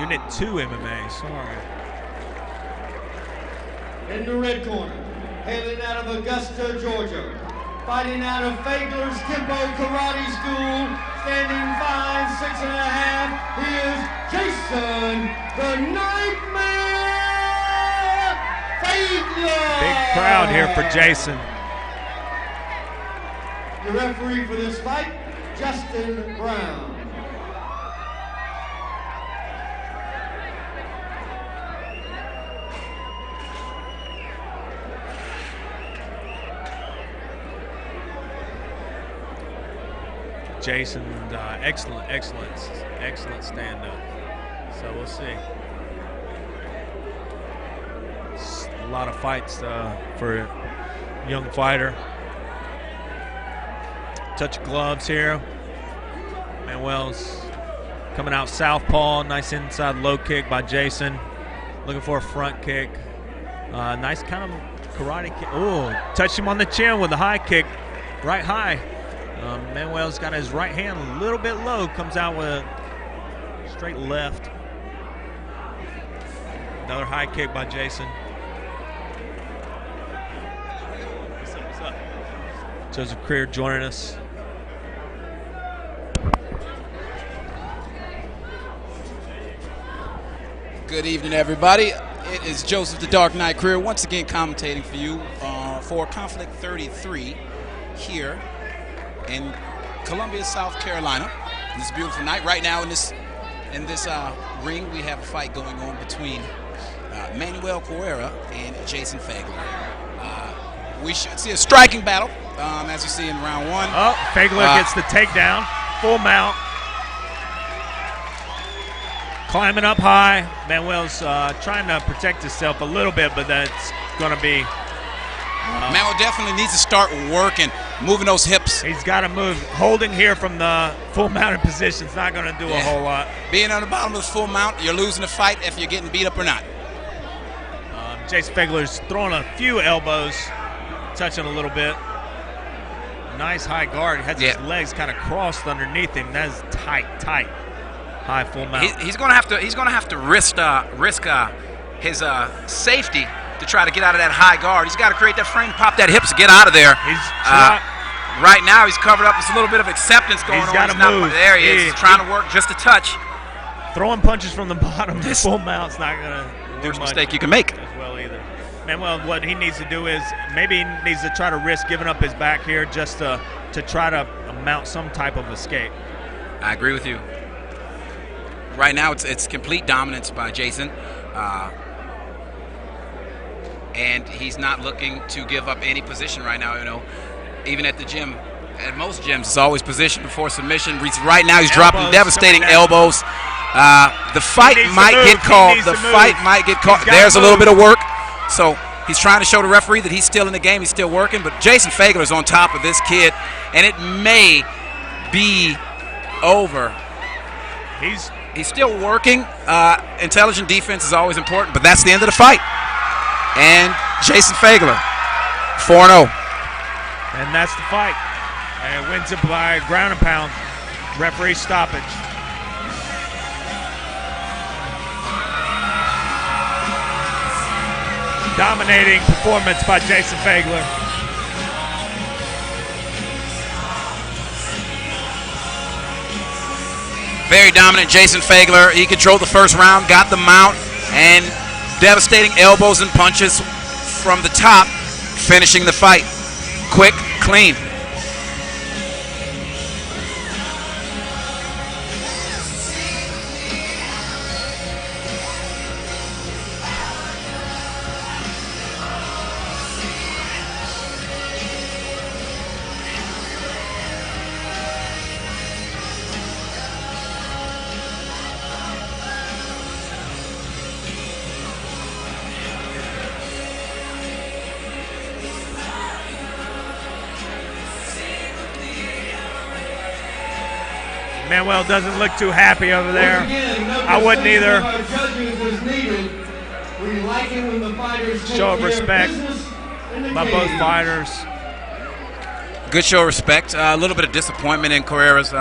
Taking it to MMA, sorry. In the red corner, hailing out of Augusta, Georgia, fighting out of Fegler's Tempo Karate School, standing 5'6½", he is Jason the Nightmare Faglier. Big crowd here for Jason. The referee for this fight, Justin Brown. Jason, excellent stand-up. So we'll see. It's a lot of fights for a young fighter. Touch of gloves here. Manuel's coming out southpaw. Nice inside low kick by Jason. Looking for a front kick. Nice kind of karate kick. Oh, touched him on the chin with a high kick. Right high. Manuel's got his right hand a little bit low. Comes out with a straight left. Another high kick by Jason. What's up? Joseph Correira joining us. Good evening, everybody. It is Joseph the Dark Knight Correira once again commentating for you for Conflict 33 here in Columbia, South Carolina. On this beautiful night. Right now in this ring, we have a fight going on between Manuel Correira and Jason Fegler. We should see a striking battle, as you see in round one. Oh, Fegler gets the takedown, full mount. Climbing up high. Manuel's trying to protect himself a little bit, but that's going to be... Manuel definitely needs to start working, moving those hips. He's got to move. Holding here from the full mounted position is not going to do a whole lot. Being on the bottom of the full mount, you're losing the fight if you're getting beat up or not. Jason Fegler's throwing a few elbows, touching a little bit. Nice high guard. He has his legs kind of crossed underneath him. That is tight. High full mount. He's going to have to risk his safety to try to get out of that high guard. He's got to create that frame, pop that hips, get out of there. Right now he's covered up. There's a little bit of acceptance going on. He's got to move. There he is. He's trying to work just a touch. Throwing punches from the bottom to full mount's not going to do Worst much mistake you can make. as well either. Manuel, what he needs to do is maybe he needs to try to risk giving up his back here just to try to mount some type of escape. I agree with you. Right now it's complete dominance by Jason. And he's not looking to give up any position right now. You know, even at the gym, at most gyms, it's always position before submission. Right now, he's dropping devastating elbows. The fight might get called. The fight might get called. There's a little bit of work. So he's trying to show the referee that he's still in the game. He's still working. But Jason Fegler's on top of this kid, and it may be over. He's still working. Intelligent defense is always important, but that's the end of the fight. And Jason Fegler, 4-0. And that's the fight. And wins it by ground and pound. Referee stoppage. Dominating performance by Jason Fegler. Very dominant Jason Fegler. He controlled the first round, got the mount, and devastating elbows and punches from the top, finishing the fight. Quick, clean. Manuel doesn't look too happy over there. I wouldn't either. Show of respect by both fighters. Good show of respect. A little bit of disappointment in Correira's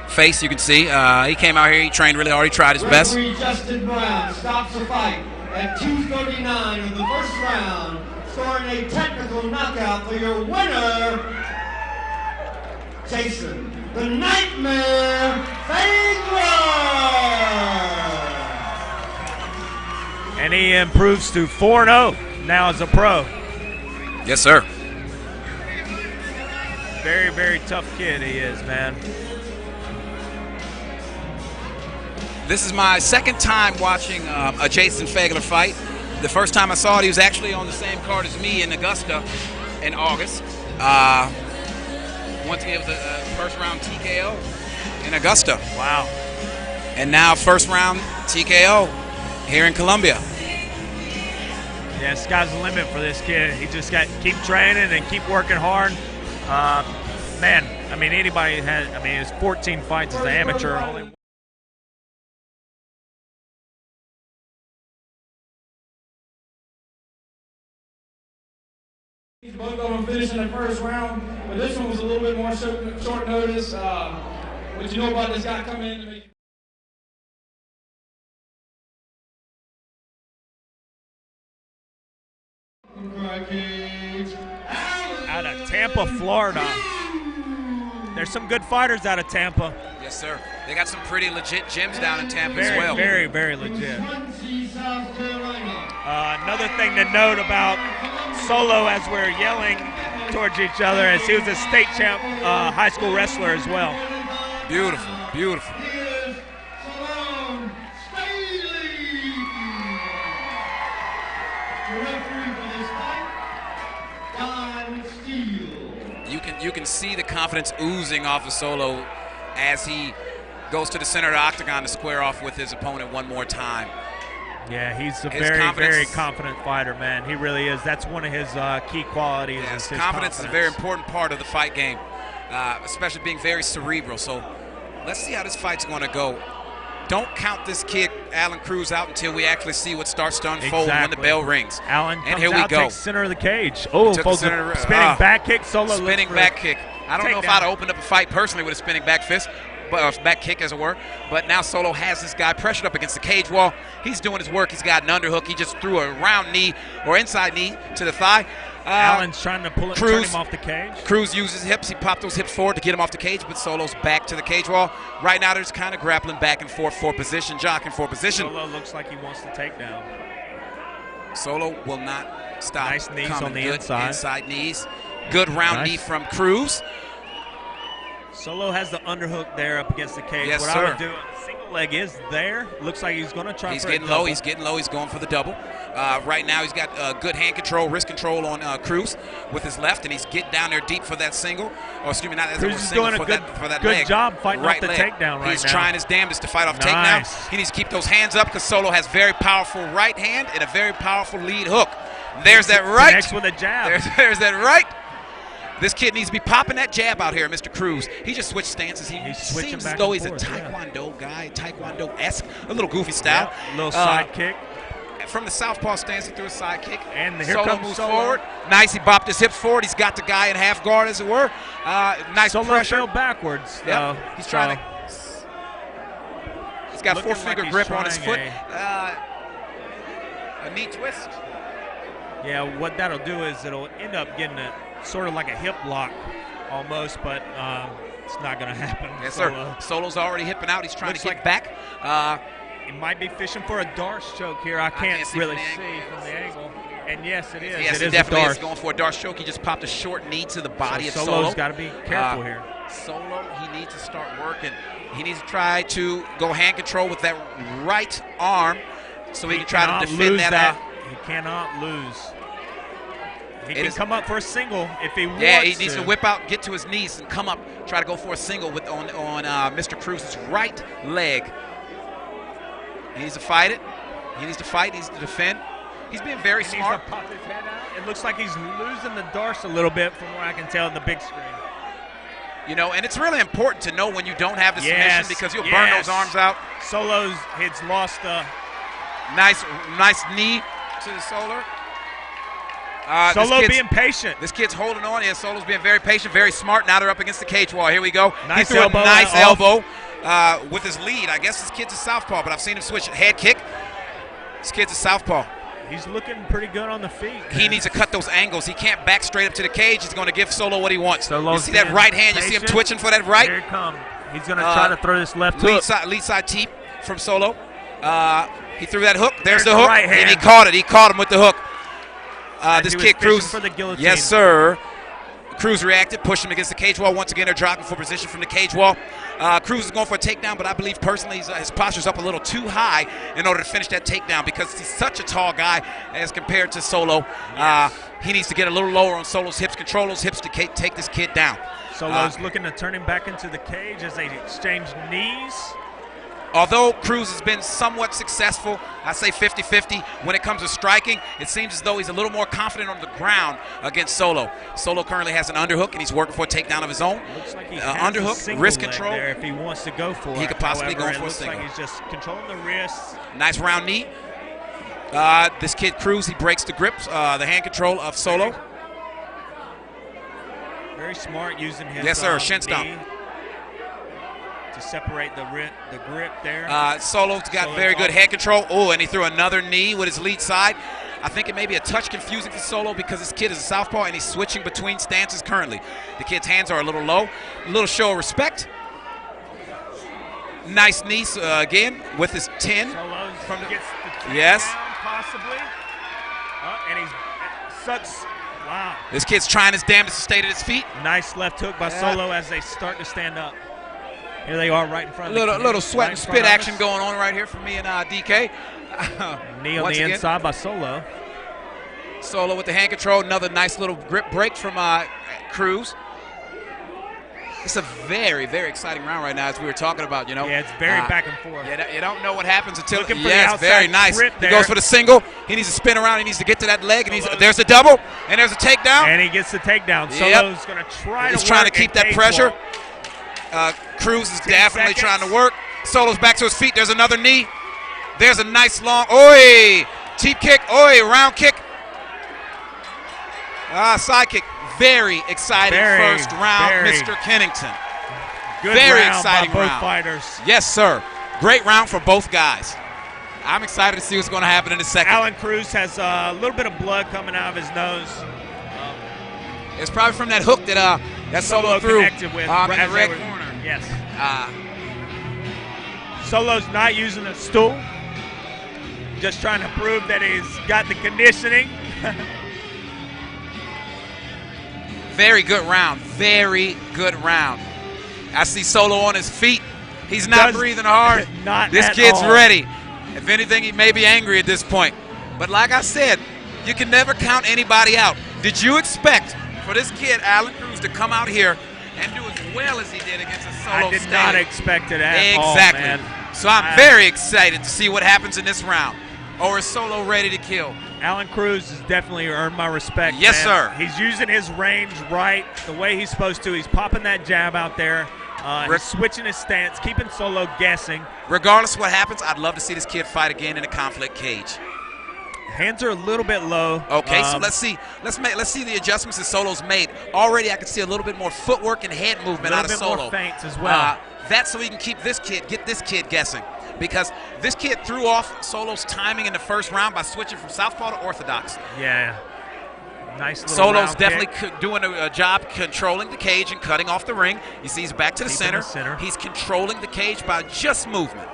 face, you can see. He came out here, he trained really hard, he tried his best. Referee Justin Brown stops the fight at 2:39 of the first round, scoring a technical knockout for your winner, Jason the Nightmare Fegler. And he improves to 4-0 now as a pro. Yes, sir. Very, very tough kid he is, man. This is my second time watching a Jason Fegler fight. The first time I saw it, he was actually on the same card as me in Augusta in August. Once again, it was a first round TKO in Augusta. Wow. And now first round TKO here in Columbia. Yeah, sky's the limit for this kid. He just got to keep training and keep working hard. Man, I mean, anybody has, I mean, it's 14 fights as an amateur. Only both of them finished in the first round, but this one was a little bit more short notice. What you know about this guy coming in to make out of Tampa, Florida. There's some good fighters out of Tampa. Yes, sir. They got some pretty legit gyms down in Tampa Very, as well. very, very legit. Another thing to note about Solo as we're yelling towards each other is he was a state champ high school wrestler as well. Beautiful, beautiful. You can see the confidence oozing off of Solo as he goes to the center of the octagon to square off with his opponent one more time. Yeah, he's a very, very confident fighter, man. He really is. That's one of his key qualities. Yes, confidence is a very important part of the fight game, especially being very cerebral. So let's see how this fight's going to go. Don't count this kid, Alan Cruz, out until we actually see what starts to unfold when the bell rings. Alan comes and here we out, go. takes center of the cage. Oh, spinning back kick. Solo spinning back kick. I don't know if I'd have opened up a fight personally with a spinning back fist, but back kick as it were. But now Solo has this guy pressured up against the cage wall. He's doing his work. He's got an underhook. He just threw a round knee or inside knee to the thigh. Alan's trying to pull it, turn him off the cage. Cruz uses hips. He popped those hips forward to get him off the cage, but Solo's back to the cage wall. Right now, they're just kind of grappling back and forth for position, jockeying for position. Solo looks like he wants to take down. Solo will not stop. Nice knees coming. on the Good inside knees. Good round knee from Cruz. Solo has the underhook there up against the cage. Yes, what sir. I would do, single leg is there. Looks like he's going to try He's for getting a double. low. He's getting low. He's going for the double. Right now, he's got good hand control, wrist control on Cruz with his left, and he's getting down there deep for that single. Or excuse me, not as Cruz is single, doing a for that good leg. job fighting right off the leg. takedown right He's now. trying his damnedest to fight off Nice. takedown. He needs to keep those hands up because Solo has very powerful right hand and a very powerful lead hook. There's that right. Next with a jab. There's that right. This kid needs to be popping that jab out here, Mr. Cruz. He just switched stances. He seems as though he's a Taekwondo guy, Taekwondo-esque, a little goofy style. Yeah, little side kick. From the southpaw stance, he threw a side kick. And here Solo comes moves Solo. forward. Nice, he bopped his hips forward. He's got the guy in half guard, as it were. Nice Solo pressure. fell backwards. Yeah, he's trying to. He's got four-finger grip on his foot. A knee twist. Yeah, what that'll do is it'll end up getting a sort of like a hip lock almost, but it's not going to happen. Yes, sir. Solo's already hipping out. He's trying to get back. He might be fishing for a Darce choke here. I can't really see from the angle. And yes, it is. Yes, it is definitely a is going for a Darce choke. He just popped a short knee to the body of Solo. Solo's got to be careful here. Solo, he needs to start working. He needs to try to go hand control with that right arm so he can try to defend that. He cannot lose. He can come up for a single if he wants to. Yeah, he needs to whip out, get to his knees, and come up, try to go for a single on Mr. Cruz's right leg. He needs to fight it. He needs to fight. He needs to defend. He's being very smart. He needs to pop his head out. It looks like he's losing the Darce a little bit from what I can tell in the big screen. You know, and it's really important to know when you don't have the submission because you'll burn those arms out. Solo's has lost a nice knee to the Solo. Solo being patient. This kid's holding on. Yeah, Solo's being very patient, very smart. Now they're up against the cage wall. Here we go. Nice he threw elbow, a nice elbow with his lead. I guess this kid's a southpaw, but I've seen him switch head kick. This kid's a southpaw. He's looking pretty good on the feet. He needs to cut those angles. He can't back straight up to the cage. He's going to give Solo what he wants. Solo's you see that right hand? patient. You see him twitching for that right? Here it comes. He's going to try to throw this left lead hook. Lead side teep from Solo. He threw that hook. There's the the hook. right hand. And he caught it. He caught him with the hook. This he was kid, Cruz. fishing for the guillotine. Yes, sir. Cruz reacted, pushed him against the cage wall. Once again, they're dropping for position from the cage wall. Cruz is going for a takedown, but I believe personally his posture's up a little too high in order to finish that takedown because he's such a tall guy as compared to Solo. Yes. He needs to get a little lower on Solo's hips, control those hips to take this kid down. Solo's looking to turn him back into the cage as they exchange knees. Although Cruz has been somewhat successful, I say 50-50. When it comes to striking, it seems as though he's a little more confident on the ground against Solo. Solo currently has an underhook, and he's working for a takedown of his own. Looks like he underhook, wrist control. there if he wants to go for it. He could possibly go for a looks single. like he's just controlling the wrists. Nice round knee. This kid, Cruz, he breaks the grips, the hand control of Solo. Very smart using his Yes, sir, shin stomp. knee to separate the grip there. Solo's got very good head control. Oh, and he threw another knee with his lead side. I think it may be a touch confusing for Solo because this kid is a southpaw and he's switching between stances currently. The kid's hands are a little low. A little show of respect. Nice knee again with his 10. Solo gets the yes. Down, possibly. And he's sucks. Wow. This kid's trying his damnedest to stay to his feet. Nice left hook by Solo as they start to stand up. Here they are right in front of the little sweat and spit action going on right here for me and DK. Knee on the inside by Solo. Solo with the hand control. Another nice little grip break from Cruz. It's a very, very exciting round right now, as we were talking about, you know. Yeah, it's very back and forth. You don't know what happens until Looking for yes, the outside very nice. grip He there. goes for the single. He needs to spin around. He needs to get to that leg. And there's a double, and there's a takedown. And he gets the takedown. Yep. Solo's going to try He's to trying work to keep and that cage pressure. wall. Cruz is definitely seconds. trying to work. Solo's back to his feet. There's another knee. There's a nice long, oi, teep kick, oi, round kick. Side kick. Very exciting first round, Mr. Kennington. Good Very round exciting by both round. fighters. Yes, sir. Great round for both guys. I'm excited to see what's going to happen in a second. Alan Cruz has a little bit of blood coming out of his nose. It's probably from that hook that Solo threw connected with in the as red they were- corner. Yes. Solo's not using a stool. Just trying to prove that he's got the conditioning. Very good round. Very good round. I see Solo on his feet. He's not breathing hard. Not this at kid's all. ready. If anything, he may be angry at this point. But like I said, you can never count anybody out. Did you expect for this kid, Alan Cruz, to come out here and do as well as he did against a Solo I did Staley? not expect it at all, Exactly. man. So I'm very excited to see what happens in this round. Or is Solo ready to kill? Alan Cruz has definitely earned my respect. Yes, man. sir. He's using his range right the way he's supposed to. He's popping that jab out there. He's switching his stance, keeping Solo guessing. Regardless of what happens, I'd love to see this kid fight again in a conflict cage. Hands are a little bit low. Okay, so let's see the adjustments that Solo's made. Already, I can see a little bit more footwork and head movement out of Solo. A little bit more feints as well. That's so he can get this kid guessing, because this kid threw off Solo's timing in the first round by switching from southpaw to orthodox. Yeah, nice little Solo's round definitely kick. doing a job controlling the cage and cutting off the ring. You see he's back to the Keeping center. He's controlling the cage by just movement.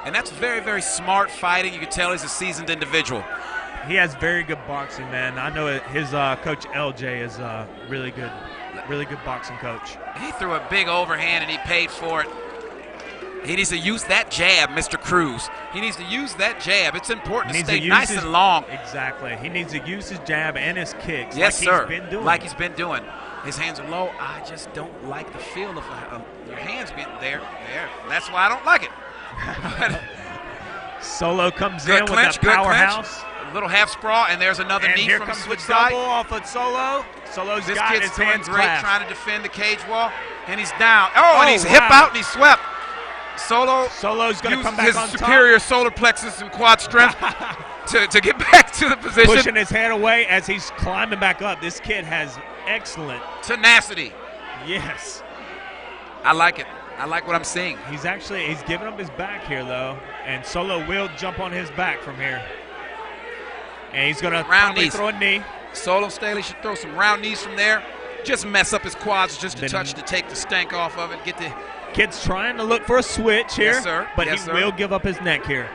And that's very, very smart fighting. You can tell he's a seasoned individual. He has very good boxing, man. I know his coach LJ is a really good boxing coach. He threw a big overhand and he paid for it. He needs to use that jab, Mr. Cruz. He needs to use that jab. It's important to stay nice and long. Exactly. He needs to use his jab and his kicks yes, sir. he's been doing. Like he's been doing. His hands are low. I just don't like the feel of your hands being there. That's why I don't like it. Solo comes good in clinch, with that powerhouse. A little half sprawl, and there's another And knee here from comes switch the side. double off of Solo. Solo's This got kid's his doing hands great clasped. trying to defend the cage wall, and he's down. Oh, and he's hip wow. out, and he's swept. Solo's going to come back his on superior solar plexus and quad strength to get back to the position. Pushing his head away as he's climbing back up. This kid has excellent tenacity. Yes. I like it. I like what I'm seeing. He's giving up his back here, though, and Solo will jump on his back from here. And he's going to probably throw a knee. Staley should throw some round knees from there. Just mess up his quads just a touch to take the stank off of it. Get the kid's trying to look for a switch here, yes, sir. But he will give up his neck here.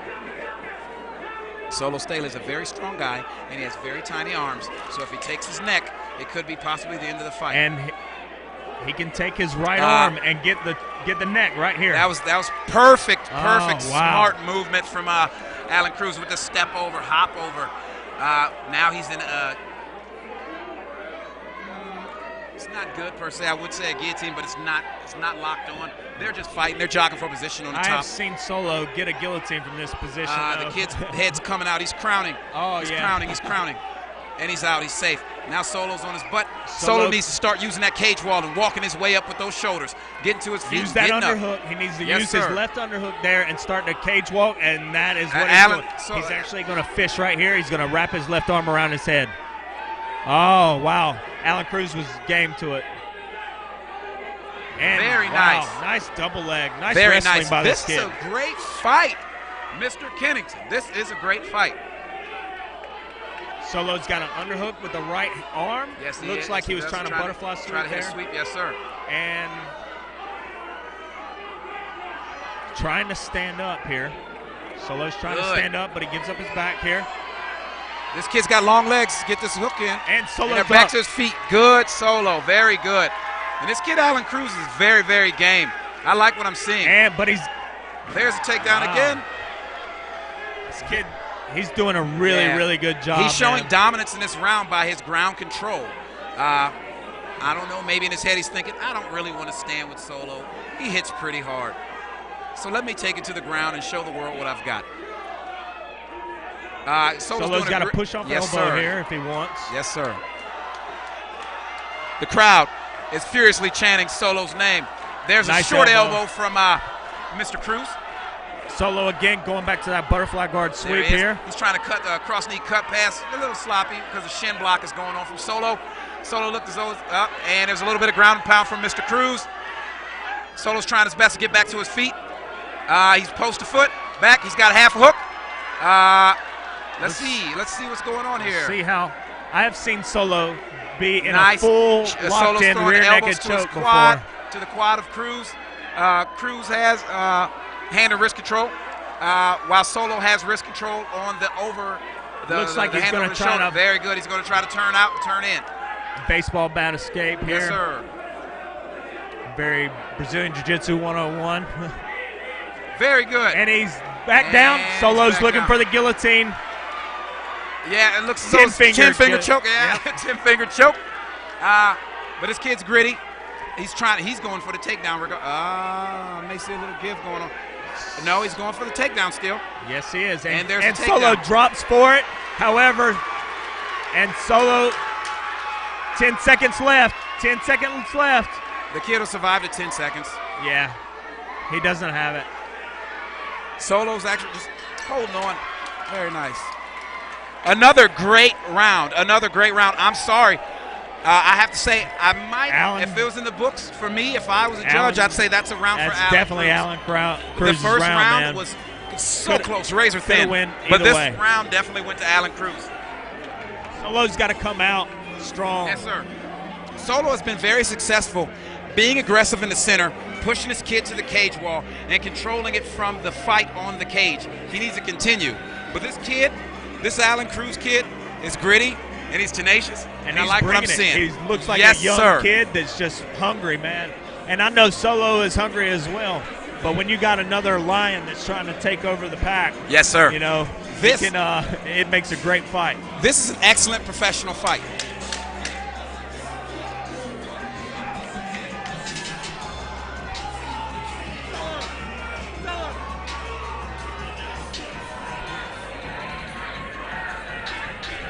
Staley is a very strong guy, and he has very tiny arms. So if he takes his neck, it could be possibly the end of the fight. And he can take his right arm and get the neck right here. That was perfect, wow. smart movement from Alan Cruz with the step over, hop over. Now he's in it's not good per se. I would say a guillotine, but it's not locked on. They're just fighting. They're jogging for position on the top. I have seen Solo get a guillotine from this position. The kid's head's coming out. He's crowning. Oh, he's yeah. He's crowning. And he's out. He's safe. Now Solo's on his butt. Solo needs to start using that cage wall and walking his way up with those shoulders. Getting to his feet. Use that underhook. He needs to use his left underhook there and start the cage walk, and that is what he's doing. He's actually going to fish right here. He's going to wrap his left arm around his head. Oh, wow. Alan Cruz was game to it. And very nice. Nice double leg. Nice very wrestling nice. by this kid. This is a great fight, Mr. Kennington. This is a great fight. Solo's got an underhook with the right arm. Yes, he looks is. like he was trying to butterfly sweep Try to hit there. a sweep, yes, sir. And trying to stand up here. Solo's trying to stand up, but he gives up his back here. This kid's got long legs to get this hook in. And Solo's back to his feet. Good, Solo. Very good. And this kid, Alan Cruz, is very, very game. I like what I'm seeing. But there's a takedown again. This kid, he's doing a really good job. He's showing dominance in this round by his ground control. I don't know, maybe in his head he's thinking, I don't really want to stand with Solo. He hits pretty hard. So let me take it to the ground and show the world what I've got. Solo's got to push off elbow here if he wants. Yes, sir. The crowd is furiously chanting Solo's name. There's a short elbow from Mr. Cruz. Solo again going back to that butterfly guard sweep here. He's trying to cut the cross-knee cut pass. A little sloppy because the shin block is going on from Solo. Solo looked as though it's up, and there's a little bit of ground and pound from Mr. Cruz. Solo's trying his best to get back to his feet. He's post to foot. Back. He's got a half hook. Let's see what's going on here. See how I have seen Solo be in a full locked-in rear naked choke before. To the quad of Cruz. Cruz has hand and wrist control, while Solo has wrist control on the over. Looks like he's going to try to. Very good. He's going to try to turn out and turn in. Baseball bat escape here. Yes, sir. Very Brazilian Jiu-Jitsu 101. Very good. And he's back down. Solo's looking for the guillotine. Yeah, it looks so 10-finger choke. Yeah, 10-finger choke. But this kid's gritty. He's going for the takedown. May see a little give going on. No, he's going for the takedown still. Yes, he is. And there's and Solo drops for it. However, and Solo, 10 seconds left. 10 seconds left. The kid will survive the 10 seconds. Yeah, he doesn't have it. Solo's actually just holding on. Very nice. Another great round. I'm sorry. I have to say, I might, if it was in the books for me, if I was a judge, I'd say that's a round for Alan. That's definitely Alan Cruz's The first round was so close, razor thin. But this round definitely went to Alan Cruz. Solo's got to come out strong. Yes, sir. Solo has been very successful being aggressive in the center, pushing his kid to the cage wall, and controlling it from the fight on the cage. He needs to continue. But this kid, this Alan Cruz kid, is gritty. And he's tenacious, and I like what I'm seeing. He looks like a young kid that's just hungry, man. And I know Solo is hungry as well. But when you got another lion that's trying to take over the pack, yes, sir. You know, it makes a great fight. This is an excellent professional fight.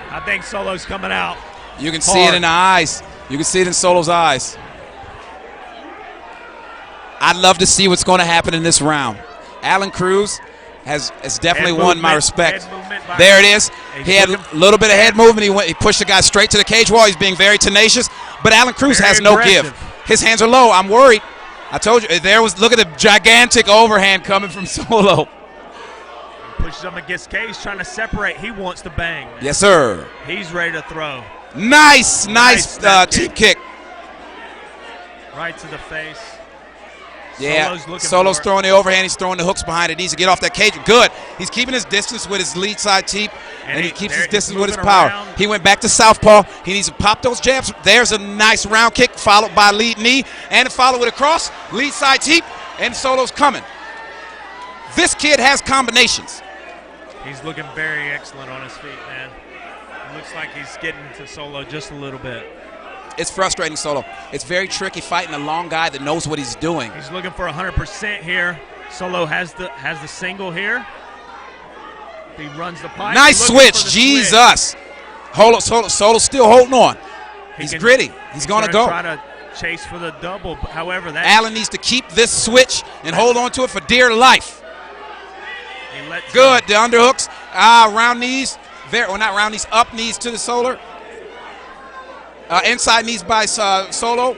I think Solo's coming out. You can see it in the eyes. You can see it in Solo's eyes. I'd love to see what's going to happen in this round. Alan Cruz has definitely Head won movement, my respect. head movement by There it him. is. He's He had looking- a little bit of head movement. He pushed the guy straight to the cage wall. He's being very tenacious. But Alan Cruz Very has no aggressive. give. His hands are low. I'm worried. I told you. Look at the gigantic overhand coming from Solo. Pushes him against cage, trying to separate. He wants to bang. Yes, sir. He's ready to throw. Nice snap teep kick. Right to the face. Yeah, Solo's looking Solo's for it. throwing the overhand. He's throwing the hooks behind it. He needs to get off that cage. Good. He's keeping his distance with his lead side teep, and he keeps his distance with his moving power. around. He went back to southpaw. He needs to pop those jabs. There's a nice round kick followed by lead knee, and followed with a cross, lead side teep, and Solo's coming. This kid has combinations. He's looking very excellent on his feet, man. It looks like he's getting to Solo just a little bit. It's frustrating, Solo. It's very tricky fighting a long guy that knows what he's doing. He's looking for 100% here. Solo has the single here. He runs the pipe. Nice looking for switch. the Jesus. Solo's still holding on. He's can- gritty. He's going to go. Try to chase for the double. However, that Allen needs to keep this switch and hold on to it for dear life. he lets Good. go. The underhooks. Round knees. Not round knees. Up knees to the Solar. Inside knees by Solo.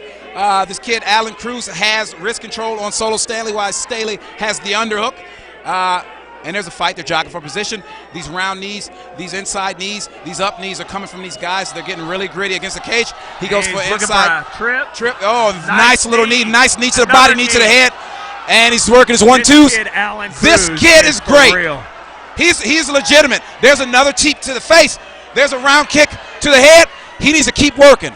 This kid, Alan Cruz, has wrist control on Solo Stanley, while Staley has the underhook. And there's a fight. They're jogging for position. These round knees, these inside knees, these up knees are coming from these guys. They're getting really gritty against the cage. He goes He's for looking inside. for a trip. Oh, nice little knee. Nice knee to the Another body, knee to the knee. head. And he's working his 1-2s. This kid, Alan This Cruz, kid is for great. real. He's legitimate. There's another teep to the face. There's a round kick to the head. He needs to keep working.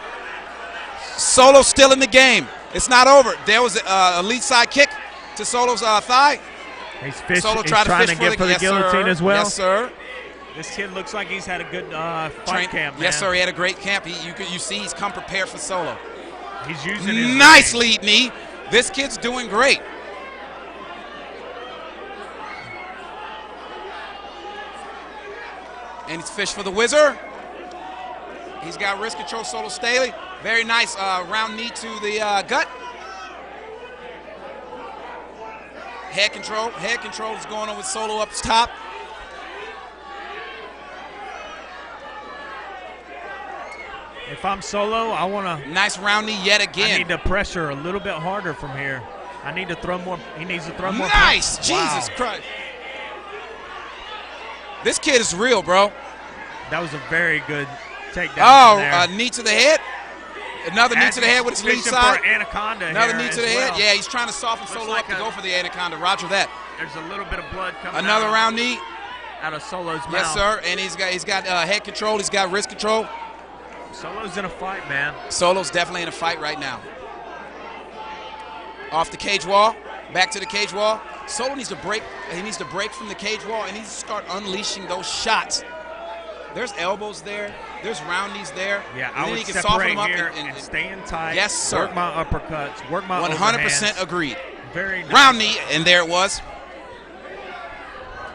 Solo's still in the game. It's not over. There was a lead side kick to Solo's thigh. He's Solo he's tried trying to to fish get for the yes, guillotine sir. as well. Yes, sir. This kid looks like he's had a good fight camp, man. Yes, sir. He had a great camp. You see he's come prepared for Solo. He's using his Nice range. lead knee. This kid's doing great. And he's fished for the whizzer. He's got wrist control, Solo Staley. Very nice round knee to the gut. Head control is going on with Solo up top. If I'm Solo, I want to. Nice round knee yet I again. need to pressure a little bit harder from here. I need to throw more. He needs to throw more. Nice! punches. Wow. Jesus Christ. This kid is real, bro. That was a very good takedown. Oh, from there. knee to the head. Another knee to the head with his lead Fishing side. for anaconda. Another here knee to as the head. well. Yeah, he's trying to soften Looks Solo like up to a- go for the anaconda. Roger that. There's a little bit of blood coming Another out, round knee. out of Solo's mouth. Yes, sir. And he's got head control. He's got wrist control. Solo's in a fight, man. Solo's definitely in a fight right now. Off the cage wall. Back to the cage wall. Solo needs to break. He needs to break from the cage wall and he needs to start unleashing those shots. There's elbows there. There's round knees there. Yeah, And I then would he can soften separate them up here and and stay in tight. Yes, sir. Work my uppercuts. Work my 100% overhands. agreed. Very nice. Round knee, and there it was.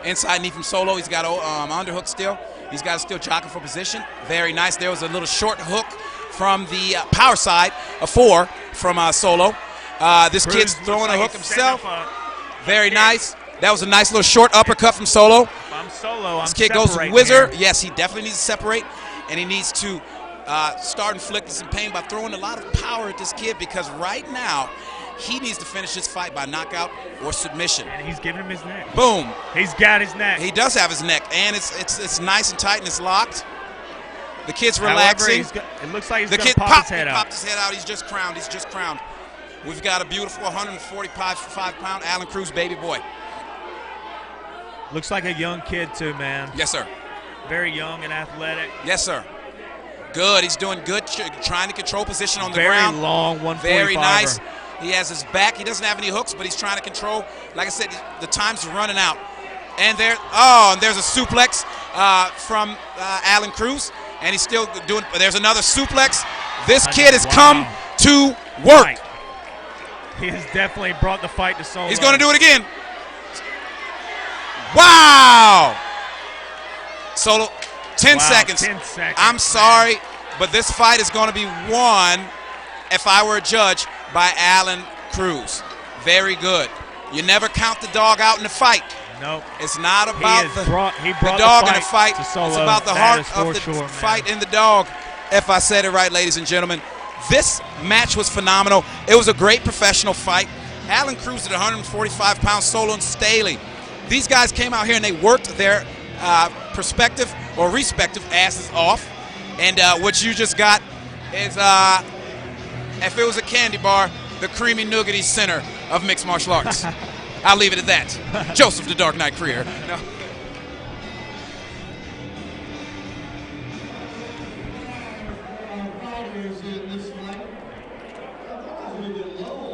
Inside knee from Solo. He's got underhook still. He's got still jockeying for position. Very nice. There was a little short hook from the power side, a 4 from Solo. This Cruz kid's looks throwing like a hook he's setting himself. up Very kick. nice. That was a nice little short uppercut from Solo. If I'm Solo, I'm This kid goes separating whizzer. here. Yes, he definitely needs to separate, and he needs to start inflicting some pain by throwing a lot of power at this kid because right now he needs to finish this fight by knockout or submission. And he's giving him his neck. Boom. He's got his neck. He does have his neck, and it's nice and tight and it's locked. The kid's However, relaxing. it looks like he's The going kid to pop his head out. popped his head out. He's just crowned. He's just crowned. We've got a beautiful 145-pound Alan Cruz baby boy. Looks like a young kid too, man. Yes, sir. Very young and athletic. Yes, sir. Good. He's doing good, trying to control position on the Very ground. long 145er. Very nice. He has his back. He doesn't have any hooks, but he's trying to control. Like I said, the time's running out. And there's a suplex from Alan Cruz, and he's still doing. There's another suplex. This kid has come to work. Right. He has definitely brought the fight to Solo. He's going to do it again. Wow. Solo, 10 seconds. 10 seconds. I'm sorry, but this fight is going to be won, if I were a judge, by Alan Cruz. Very good. You never count the dog out in the fight. Nope. It's not about He the brought dog in the fight. to It's Solo. about the That heart is of the for sure, fight man. in the dog. If I said it right, ladies and gentlemen. This match was phenomenal. It was a great professional fight. Alan Cruz at 145 pounds, Solo and Staley. These guys came out here and they worked their respective asses off. And what you just got is, if it was a candy bar, the creamy nougaty center of mixed martial arts. I'll leave it at that. Joseph the Dark Knight Correira. No. Fighters in this fight. I think it's a little bit low